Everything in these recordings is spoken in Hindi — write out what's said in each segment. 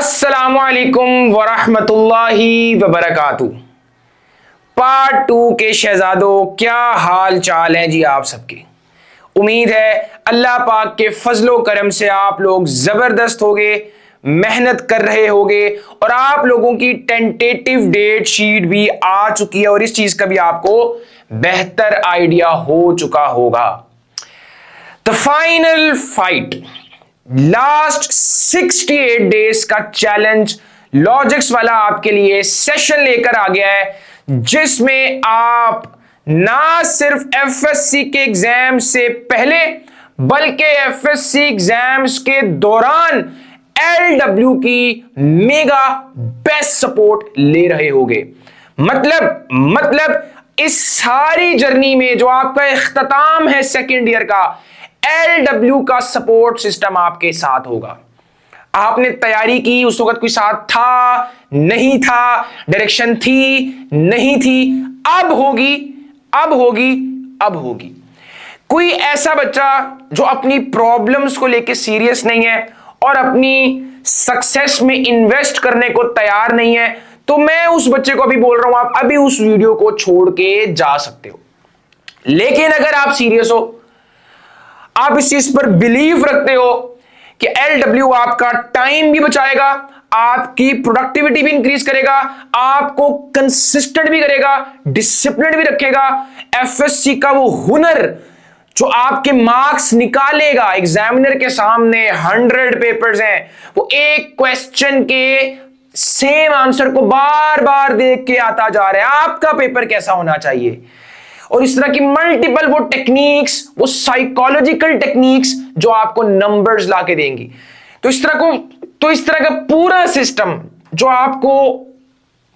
अस्सलामुअलैकुम वरहमतुल्लाहि वबरकातुहू। पार्ट 2 के शहजादों, क्या हाल चाल है जी आप सबके। उम्मीद है अल्लाह पाक के फजलो करम से आप लोग जबरदस्त होगे, मेहनत कर रहे होगे और आप लोगों की टेंटेटिव डेट शीट भी आ चुकी है और इस चीज का भी आपको बेहतर आइडिया हो चुका होगा। The final fight, last 68 days का चैलेंज लॉजिक्स वाला आपके लिए सेशन लेकर आ गया है, जिसमें आप ना सिर्फ एफएससी के एग्जाम से पहले बल्कि एफएससी एग्जाम्स के दौरान एलडब्ल्यू की मेगा बेस्ट सपोर्ट ले रहे होगे। मतलब इस सारी जर्नी में जो आपका इख्तिताम है सेकेंड ईयर का, एलडब्ल्यू का सपोर्ट सिस्टम आपके साथ होगा। आपने तैयारी की, उस वक्त कोई साथ था नहीं था, डायरेक्शन थी नहीं थी, अब होगी। कोई ऐसा बच्चा जो अपनी प्रॉब्लम्स को लेके सीरियस नहीं है और अपनी सक्सेस में इन्वेस्ट करने को तैयार नहीं है, तो मैं उस बच्चे को अभी बोल रहा हूं, आप अभी उस वीडियो को छोड़ के जा सकते हो। लेकिन अगर आप सीरियस हो, आप इस चीज पर बिलीव रखते हो कि एलडब्ल्यू आपका टाइम भी बचाएगा, आपकी प्रोडक्टिविटी भी इंक्रीज करेगा, आपको कंसिस्टेंट भी करेगा, डिसिप्लिन भी रखेगा, एफएससी का वो हुनर जो आपके मार्क्स निकालेगा एग्जामिनर के सामने, 100 पेपर्स हैं, वो एक क्वेश्चन के सेम आंसर को बार बार देख के आता जा रहा है, आपका पेपर कैसा होना चाहिए। और इस तरह की मल्टीपल वो टेक्निक्स, वो साइकोलॉजिकल टेक्निक्स जो आपको नंबर्स लाके देंगी। तो इस तरह का पूरा सिस्टम जो आपको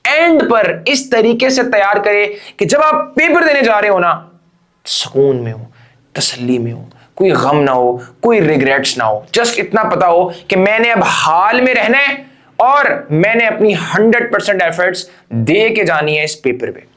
एंड पर इस तरीके से तैयार करे कि जब आप पेपर देने जा रहे हो ना, सुकून में हो, तसल्ली में हो, कोई गम ना हो, कोई रिग्रेट्स ना हो, जस्ट इतना पता हो कि मैंने अब हाल में रहना है और मैंने अपनी 100% एफर्ट्स दे के जानी है इस पेपर पे।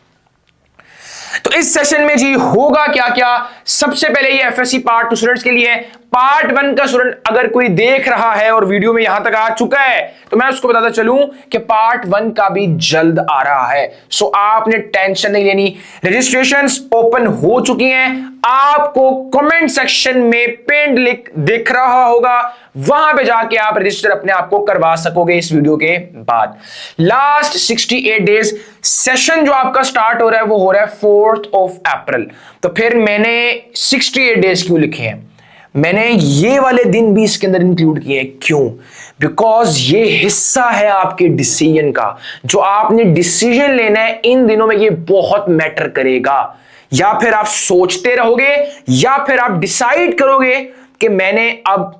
तो इस सेशन में जी होगा क्या क्या। सबसे पहले ये एफएससी पार्ट 2 स्टूडेंट्स के लिए है। पार्ट 1 का स्टूडेंट अगर कोई देख रहा है और वीडियो में यहां तक आ चुका है, तो मैं उसको बताता चलूं कि पार्ट 1 का भी जल्द आ रहा है, सो आपने टेंशन नहीं लेनी। रजिस्ट्रेशंस ओपन हो चुकी हैं, आपको कमेंट सेक्शन में पिन लिंक दिख रहा होगा, वहां पे जाके आप रजिस्टर अपने आप को करवा सकोगे इस वीडियो के बाद। लास्ट 68 डेज सेशन जो आपका स्टार्ट हो रहा है वो हो रहा है 4th of April। तो फिर मैंने 68 डेज क्यों लिखे हैं, मैंने ये वाले दिन भी इसके अंदर इंक्लूड किए हैं। क्यों? बिकॉज ये हिस्सा है आपके डिसीजन का, जो आपने डिसीजन लेना है इन दिनों में, ये बहुत मैटर करेगा। या फिर आप सोचते रहोगे या फिर आप डिसाइड करोगे कि मैंने अब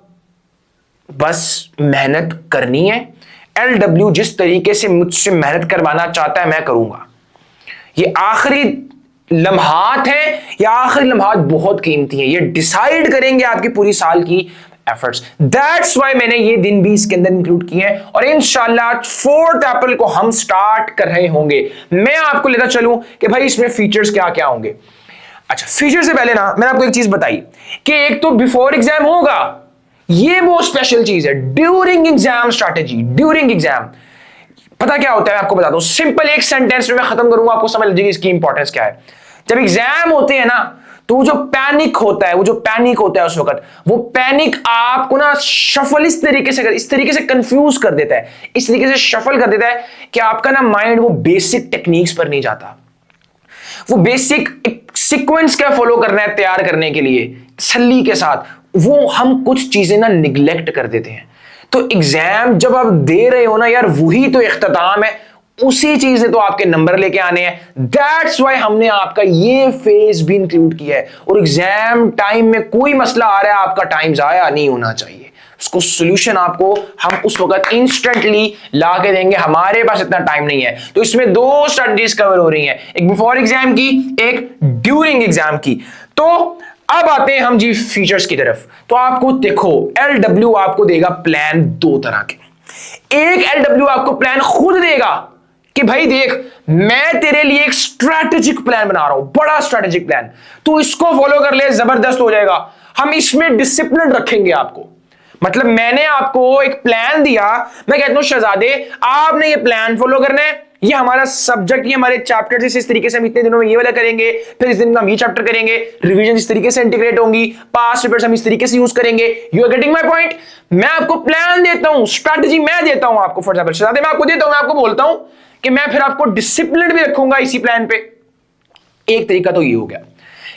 बस मेहनत करनी है, एलडब्ल्यू जिस तरीके से मुझसे मेहनत करवाना चाहता है मैं करूंगा। ये आखिरी लम्हात हैं, या आखिरी लम्हात बहुत कीमती हैं, ये डिसाइड करेंगे आपकी पूरी साल की एफर्ट्स। दैट्स वाई मैंने ये दिन भी इसके अंदर इंक्लूड किए हैं और इंशाल्लाह 4th अप्रैल को हम स्टार्ट कर रहे होंगे। मैं आपको लेता चलूं कि भाई इसमें फीचर्स क्या क्या होंगे। अच्छा, फीचर से पहले ना मैंने आपको एक चीज बताई कि एक तो बिफोर एग्जाम होगा, ये वो स्पेशल चीज है। During exam strategy, during exam पता क्या होता है मैं आपको बताता हूं, सिंपल एक सेंटेंस में मैं खत्म करूंगा, आपको समझ लीजिएगा इसकी इंपॉर्टेंस क्या है। जब एग्जाम होते हैं ना, तो वो जो पैनिक होता है उस वक्त, वो पैनिक आपको ना शफल इस तरीके से कंफ्यूज कर देता है, इस तरीके से शफल कर देता है कि आपका ना माइंड वो बेसिक टेक्निक्स पर नहीं जाता। वो बेसिक सीक्वेंस क्या फॉलो करना है तैयार करने के लिए तसल्ली के साथ, वो हम कुछ चीजें ना निगलेक्ट कर देते हैं। तो एग्जाम जब आप दे रहे हो ना यार, वही तो इख्तिताम है, उसी चीज ने तो आपके नंबर लेके आने हैं। दैट्स वाई हमने आपका ये फेज भी इंक्लूड किया है। और एग्जाम टाइम में कोई मसला आ रहा है, आपका टाइम जाया नहीं होना चाहिए, उसको सोल्यूशन आपको हम उस वक्त इंस्टेंटली ला के देंगे, हमारे पास इतना टाइम नहीं है। तो इसमें 2 स्ट्रेटजीज कवर हो रही हैं, एक बिफोर एग्जाम की, एक ड्यूरिंग एग्जाम की। तो अब आते हैं हम जी फीचर्स की तरफ। तो आपको देखो, एलडब्ल्यू आपको देगा प्लान 2 तरह के। एक एलडब्ल्यू आपको प्लान खुद देगा कि भाई देख, मैं तेरे लिए एक स्ट्रैटेजिक प्लान बना रहा हूं, बड़ा स्ट्रैटेजिक प्लान, तू इसको फॉलो कर ले, जबरदस्त हो जाएगा। हम इसमें डिसिप्लिन रखेंगे आपको, मतलब मैंने आपको एक प्लान दिया, मैं कहता हूं शहजादे आपने ये प्लान फॉलो करना है, ये हमारा सब्जेक्ट, ये हमारे चैप्टर इस तरीके से हम इतने दिनों में ये वाला करेंगे, फिर इस दिन में हम ये चैप्टर करेंगे, रिवीजन इस तरीके से इंटीग्रेट होंगी, पास्ट पेपर्स हम इस तरीके से यूज करेंगे। You are getting my point? मैं आपको प्लान देता हूं, स्ट्रैटेजी मैं देता हूं आपको। फॉर एग्जांपल शहजादे मैं आपको देता हूं, मैं आपको बोलता हूं कि मैं फिर आपको डिसिप्लिन भी रखूंगा इसी प्लान पे। एक तरीका तो ये हो गया,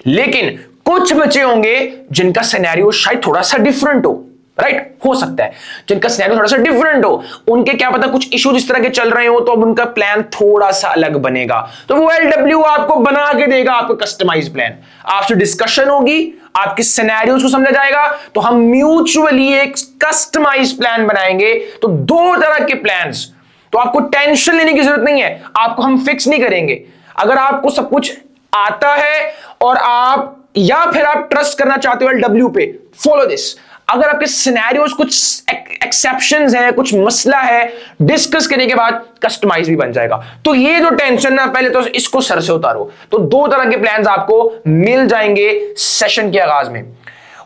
लेकिन कुछ बच्चे होंगे जिनका सिनेरियो शायद थोड़ा सा डिफरेंट हो, राइट? हो सकता है जिनका सिनेरियो थोड़ा सा डिफरेंट हो, उनके क्या पता कुछ इश्यूज इस तरह के चल रहे हो, तो अब उनका प्लान थोड़ा सा अलग बनेगा। तो वो LW आपको बना के देगा, आपको कस्टमाइज प्लान, आपसे डिस्कशन होगी, आपके सिनेरियोज को समझा जाएगा, तो हम म्यूचुअली एक कस्टमाइज प्लान बनाएंगे। तो दो तरह के प्लान्स, तो आपको टेंशन लेने की जरूरत नहीं है, आपको हम फिक्स नहीं करेंगे। अगर आपको सब कुछ आता है और आप या फिर आप ट्रस्ट करना चाहते हो LW पे, फॉलो दिस। अगर आपके सिनेरियोस कुछ एक्सेप्शंस हैं, कुछ मसला है, डिस्कस करने के बाद कस्टमाइज भी बन जाएगा। तो ये जो टेंशन ना, पहले तो इसको सर से उतारो। तो दो तरह के प्लान्स आपको मिल जाएंगे सेशन के आगाज में।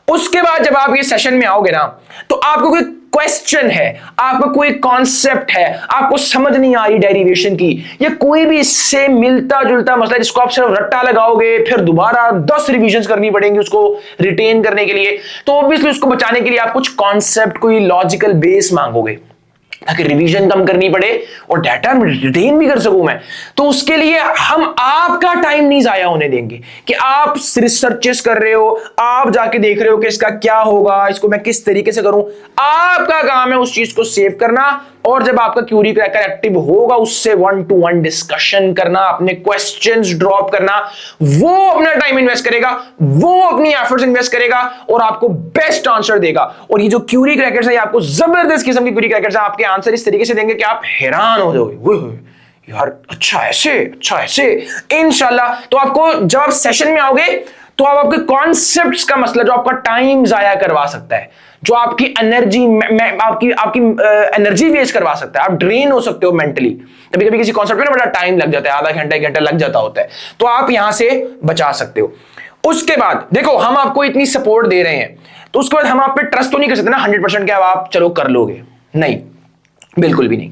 उसके बाद जब आप ये सेशन में आओगे ना, तो आपको कोई क्वेश्चन है, आपको कोई कॉन्सेप्ट है, आपको समझ नहीं आ रही डेरिवेशन की, या कोई भी इससे मिलता जुलता मसला जिसको आप सिर्फ रट्टा लगाओगे, फिर दोबारा 10 रिवीजन करनी पड़ेंगी उसको रिटेन करने के लिए, तो ऑब्वियसली उसको बचाने के लिए आप कुछ कॉन्सेप्ट, कोई लॉजिकल बेस मांगोगे ताकि रिवीजन कम करनी पड़े और डाटा रिटेन भी कर सकूं मैं। तो उसके लिए हम आपका टाइम नहीं जाया होने देंगे कि आप रिसर्चेस कर रहे हो, आप जाके देख रहे हो कि इसका क्या होगा, इसको मैं किस तरीके से करूं। आपका काम है उस चीज को सेव करना, और जब आपका क्यूरी क्रैकर एक्टिव होगा उससे 1-to-1 डिस्कशन करना, अपने क्वेश्चंस ड्रॉप करना। वो अपना टाइम इन्वेस्ट करेगा, वो अपनी एफर्ट्स इन्वेस्ट करेगा और आपको बेस्ट आंसर देगा। और ये जो क्यूरी क्रैकर्स है, आपको जबरदस्त किस्म की क्यूरी क्रैकर्स हैं, आपके आंसर इस तरीके से देंगे कि आप हैरान हो जाओगे, यार अच्छा ऐसे इंशाल्लाह। तो आपको जब आप सेशन में आओगे तो आप आपके कॉन्सेप्ट्स का मसला जो आपका टाइम जाया करवा सकता है, जो आपकी एनर्जी आपकी एनर्जी वेस्ट करवा सकता है, आप ड्रेन हो सकते हो मेंटली। कभी कभी किसी कॉन्सेप्ट में बड़ा टाइम लग जाता है, आधा घंटा 1 घंटा लग जाता होता है, तो आप यहां से बचा सकते हो। उसके बाद देखो हम आपको इतनी सपोर्ट दे रहे हैं, तो उसके बाद हम आप पे ट्रस्ट तो नहीं कर सकते ना 100% कि आप चलो कर लोगे, नहीं, बिल्कुल भी नहीं।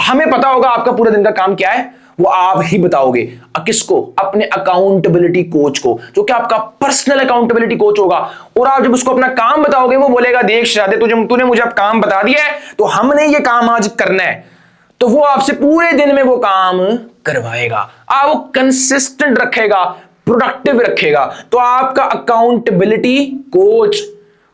हमें पता होगा आपका पूरे दिन का काम क्या है, वो आप ही बताओगे। किसको? अपने अकाउंटेबिलिटी कोच को, जो कि आपका पर्सनल अकाउंटेबिलिटी कोच होगा। और आप जब उसको अपना काम बताओगे, वो बोलेगा देख शहजादे तूने मुझे अब काम बता दिया है, तो हमने ये काम आज करना है, तो वो आपसे पूरे दिन में वो काम करवाएगा। आप वो कंसिस्टेंट रखेगा, प्रोडक्टिव रखेगा। तो आपका अकाउंटेबिलिटी कोच,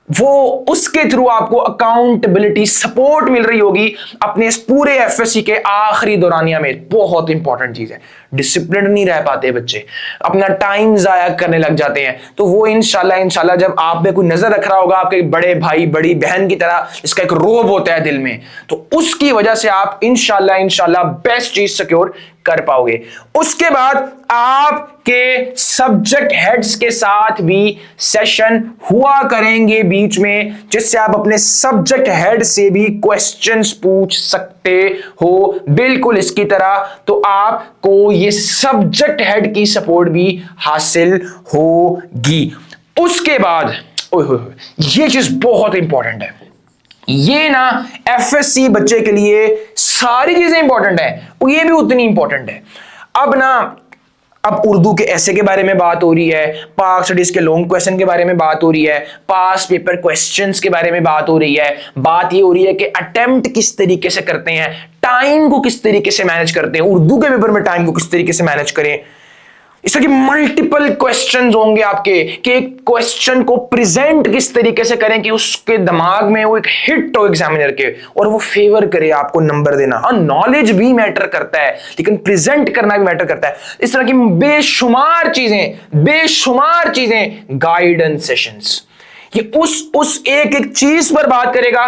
वो उसके थ्रू आपको अकाउंटेबिलिटी सपोर्ट मिल रही होगी अपने इस पूरे एफएससी के आखिरी दौरानिया में। बहुत इंपॉर्टेंट चीज है, डिसिप्लिन नहीं रह पाते बच्चे, अपना टाइम जाया करने लग जाते हैं। तो वो इंशाल्लाह जब आप में कोई नजर रख रहा होगा, आपके बड़े भाई बड़ी बहन की तरह, इसका एक रोब होता है दिल में, तो उसकी वजह से आप इंशाल्लाह बेस्ट चीज सिक्योर कर पाओगे। उसके बाद आपके सब्जेक्ट हेड्स के साथ भी सेशन हुआ करेंगे बीच में, जिससे आप अपने सब्जेक्ट हेड से भी क्वेश्चंस पूछ सकते हो, बिल्कुल इसकी तरह। तो आपको ये सब्जेक्ट हेड की सपोर्ट भी हासिल होगी। उसके बाद ये चीज बहुत इंपॉर्टेंट है, ये ना एफएससी बच्चे के लिए सारी चीजें इंपॉर्टेंट है, ये भी उतनी इंपॉर्टेंट है। अब उर्दू के ऐसे के बारे में बात हो रही है, पाक स्टडीज के लॉन्ग क्वेश्चन के बारे में बात हो रही है, पास पेपर क्वेश्चंस के बारे में बात हो रही है। बात ये हो रही है कि अटेम्प्ट किस तरीके से करते हैं, टाइम को किस तरीके से मैनेज करते हैं, उर्दू के पेपर में टाइम को किस तरीके से मैनेज करें। इस तरह की मल्टीपल क्वेश्चंस होंगे आपके कि एक क्वेश्चन को प्रेजेंट किस तरीके से करें कि उसके दिमाग में वो एक हिट हो एग्जामिनर के और वो फेवर करे आपको नंबर देना। हाँ, नॉलेज भी मैटर करता है, लेकिन प्रेजेंट करना भी मैटर करता है। इस तरह की बेशुमार चीजें गाइडेंस सेशंस, ये उस एक चीज पर बात करेगा,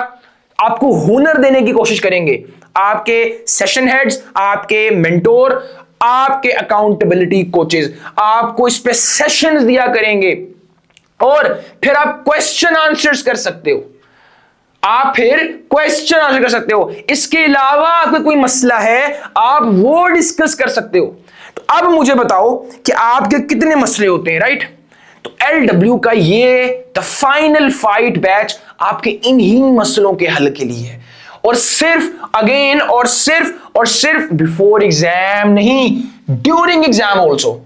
आपको हुनर देने की कोशिश करेंगे। आपके सेशन हेड्स, आपके मेंटोर, आपके अकाउंटेबिलिटी कोचेस आपको इस पे सेशंस दिया करेंगे और फिर आप क्वेश्चन आंसर्स कर सकते हो। इसके अलावा आपका कोई मसला है, आप वो डिस्कस कर सकते हो। तो अब मुझे बताओ कि आपके कितने मसले होते हैं, राइट? तो LW का ये द फाइनल फाइट बैच आपके इन्हीं मसलों के हल के लिए है, और सिर्फ अगेन और सिर्फ बिफोर एग्जाम नहीं, ड्यूरिंग एग्जाम ऑल्सो।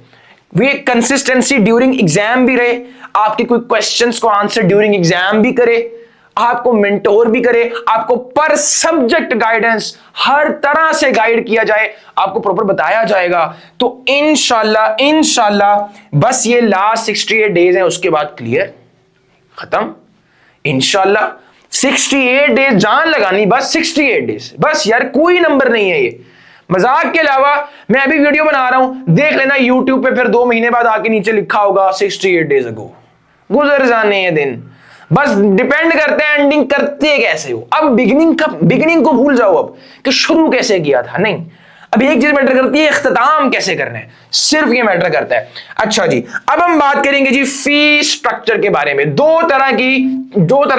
वे कंसिस्टेंसी ड्यूरिंग एग्जाम भी रहे, आपके कोई क्वेश्चंस को आंसर ड्यूरिंग एग्जाम भी करे, आपको मेंटोर भी करे, आपको पर सब्जेक्ट गाइडेंस हर तरह से गाइड किया जाए, आपको प्रॉपर बताया जाएगा। तो इंशाल्लाह बस ये लास्ट 68 डेज हैं, उसके बाद क्लियर खत्म इंशाल्लाह। 68 डेज जान लगानी, बस 68 डेज, बस यार कोई नंबर नहीं है ये, मजाक के अलावा। मैं अभी वीडियो बना रहा हूं, देख लेना यूट्यूब पे, फिर 2 महीने बाद आके नीचे लिखा होगा 68 डेज अगो। गुजर जाने ये दिन, बस डिपेंड करते हैं एंडिंग करते कैसे हो। अब बिगिनिंग को भूल जाओ, अब कि शुरू कैसे किया था, नहीं। अब एक चीज मैटर करती है, इख्तिताम कैसे करना है, सिर्फ ये मैटर करता है। अच्छा जी, अब हम बात करेंगे जी फी स्ट्रक्चर के बारे में। दो तरह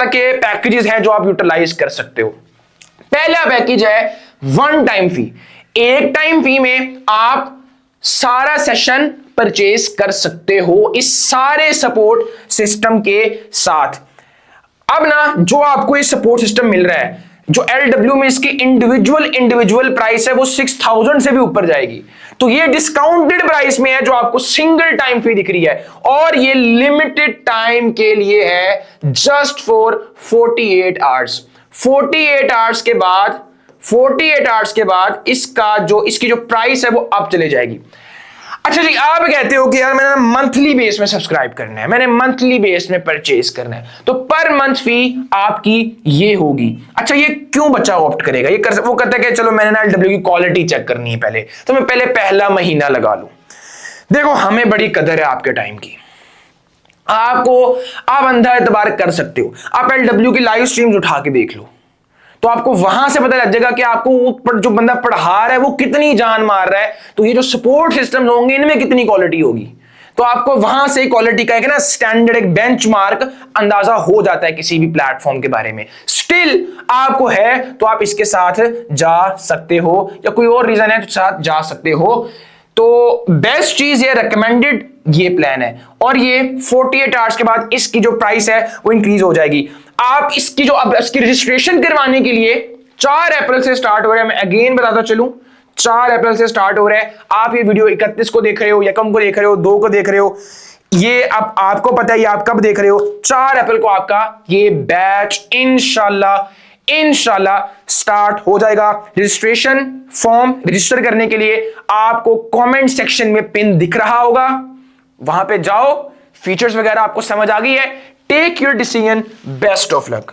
के पैकेजेस हैं जो आप यूटिलाइज कर सकते हो। पहला पैकेज है वन टाइम फी। एक टाइम फी में आप सारा सेशन परचेज कर सकते हो इस सारे सपोर्ट सिस्टम के साथ। अब ना जो आपको ये सपोर्ट सिस्टम मिल रहा है, जो LW में इसकी इंडिविजुअल प्राइस है वो 6000 से भी ऊपर जाएगी। तो ये डिस्काउंटेड प्राइस में है जो आपको सिंगल टाइम फी दिख रही है, और ये लिमिटेड टाइम के लिए है, जस्ट फॉर 48 आवर्स। 48 आवर्स के बाद इसकी जो प्राइस है वो अप चले जाएगी। अच्छा जी, आप कहते हो कि यार मैंने मंथली बेस में सब्सक्राइब करना है, मैंने मंथली बेस में परचेज करना है, तो पर मंथ फी आपकी ये होगी। अच्छा, ये क्यों बच्चा ऑप्ट करेगा? वो कहता है कि चलो मैंने ना LW की क्वालिटी चेक करनी है पहले, तो मैं पहले पहला महीना लगा लूं। देखो, हमें बड़ी कदर है आपके टाइम की, आप अंधा एतबार कर सकते हो। आप LW की लाइव स्ट्रीम्स उठा के देख लो, तो आपको वहां से पता लग जाएगा कि आपको ऊपर जो बंदा पढ़ा रहा है वो कितनी जान मार रहा है, तो ये जो सपोर्ट सिस्टम होंगे इनमें कितनी क्वालिटी होगी। तो आपको वहां से क्वालिटी का एक ना स्टैंडर्ड, एक बेंचमार्क अंदाजा हो जाता है किसी भी प्लेटफॉर्म के बारे में। स्टिल आपको है तो आप इसके साथ जा सकते हो, या कोई और रीजन है तो साथ जा सकते हो। तो बेस्ट चीज ये रिकमेंडेड ये प्लान है, और ये 48 आवर्स के बाद इसकी जो प्राइस है वो इंक्रीज हो जाएगी। आप इसकी रजिस्ट्रेशन करवाने के लिए 4 अप्रैल से स्टार्ट हो रहा है। मैं अगेन बताता चलूं, 4 अप्रैल से स्टार्ट हो रहा है। आप ये वीडियो 31 को देख रहे हो, यकम को देख रहे हो, 2 को देख रहे हो, ये अब आपको पता है ये आप कब देख रहे हो। 4 अप्रैल को आपका ये बैच इंशाल्लाह स्टार्ट हो जाएगा। रजिस्ट्रेशन फॉर्म रजिस्टर करने के लिए आपको कमेंट सेक्शन में पिन दिख रहा होगा, वहां पे जाओ। फीचर्स वगैरह आपको समझ आ गई है। Take your decision, best of luck.